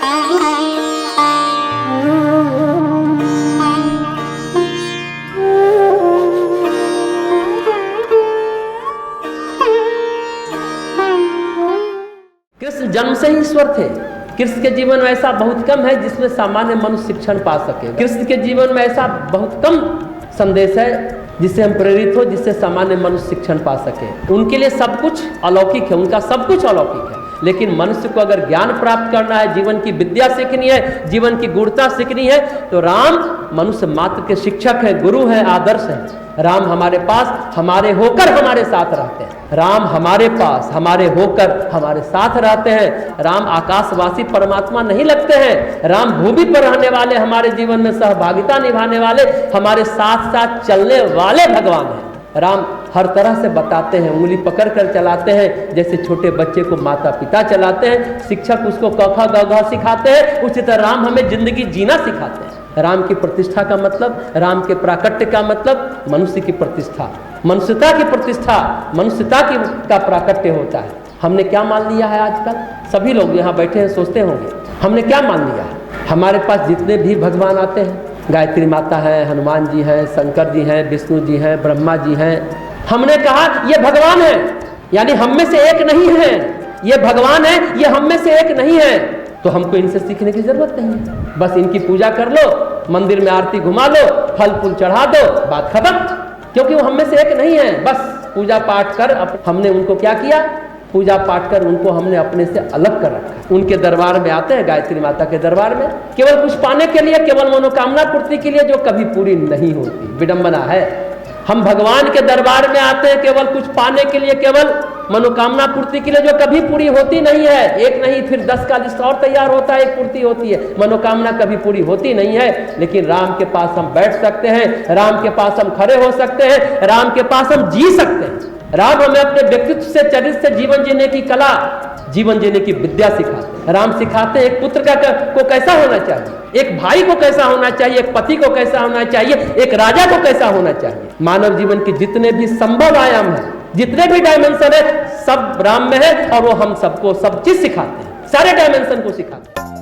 कृष्ण जन्म से ही ईश्वर थे। कृष्ण के जीवन में ऐसा बहुत कम है जिसमें सामान्य मनुष्य शिक्षण पा सके। कृष्ण के जीवन में ऐसा बहुत कम संदेश है जिससे हम प्रेरित हो, जिससे सामान्य मनुष्य शिक्षण पा सके। उनके लिए सब कुछ अलौकिक है, उनका सब कुछ अलौकिक है। लेकिन मनुष्य को अगर ज्ञान प्राप्त करना है, जीवन की विद्या सीखनी है, जीवन की गुणता सीखनी है, तो राम मनुष्य मात्र के शिक्षक है, गुरु है, आदर्श है। राम हमारे पास हमारे होकर हमारे साथ रहते हैं। राम हमारे पास हमारे होकर हमारे साथ रहते हैं। राम आकाशवासी परमात्मा नहीं लगते हैं। राम भूमि पर रहने वाले, हमारे जीवन में सहभागिता निभाने वाले, हमारे साथ साथ चलने वाले भगवान हैं। राम हर तरह से बताते हैं, उंगली पकड़ कर चलाते हैं। जैसे छोटे बच्चे को माता पिता चलाते हैं, शिक्षक उसको क ख ग घ सिखाते हैं, उसी तरह राम हमें जिंदगी जीना सिखाते हैं। राम की प्रतिष्ठा का मतलब, राम के प्राकट्य का मतलब मनुष्य की प्रतिष्ठा, मनुष्यता की प्रतिष्ठा, मनुष्यता की का प्राकट्य होता है। हमने क्या मान लिया है आजकल? सभी लोग यहाँ बैठे हैं सोचते होंगे हमने क्या मान लिया है। हमारे पास जितने भी भगवान आते हैं, गायत्री माता है, हनुमान जी हैं, शंकर जी हैं, विष्णु जी हैं, ब्रह्मा जी हैं, हमने कहा ये भगवान है, यानी हम में से एक नहीं है। ये भगवान है, ये हम में से एक नहीं है। तो हमको इनसे सीखने की जरूरत नहीं है। बस इनकी पूजा कर लो, मंदिर में आरती घुमा लो, फल फूल चढ़ा दो, बात खत्म। क्योंकि वो हम में से एक नहीं है। बस पूजा पाठ कर हमने उनको क्या किया? पूजा पाठ कर उनको हमने अपने से अलग कर रखा। उनके दरबार में आते हैं, गायत्री माता के दरबार में, केवल कुछ पाने के लिए, केवल मनोकामना पूर्ति के लिए, जो कभी पूरी नहीं होती। विडंबना है। हम भगवान के दरबार में आते हैं केवल कुछ पाने के लिए, केवल मनोकामना पूर्ति के लिए, जो कभी पूरी होती नहीं है। एक नहीं फिर 10 का लिस्ट और तैयार होता है, एक पूर्ति होती है। मनोकामना कभी पूरी होती नहीं है। लेकिन राम के पास हम बैठ सकते हैं, राम के पास हम खड़े हो सकते हैं, राम के पास हम जी सकते हैं। राम हमें अपने व्यक्तित्व से, चरित्र से जीवन जीने की कला, जीवन जीने की विद्या सिखाते हैं। राम सिखाते हैं एक पुत्र को कैसा होना चाहिए, एक भाई को कैसा होना चाहिए, एक पति को कैसा होना चाहिए, एक राजा को कैसा होना चाहिए। मानव जीवन के जितने भी संभव आयाम है, जितने भी डायमेंशन है, सब राम में है। और वो हम सबको सब चीज सिखाते हैं, सारे डायमेंशन को सिखाते हैं।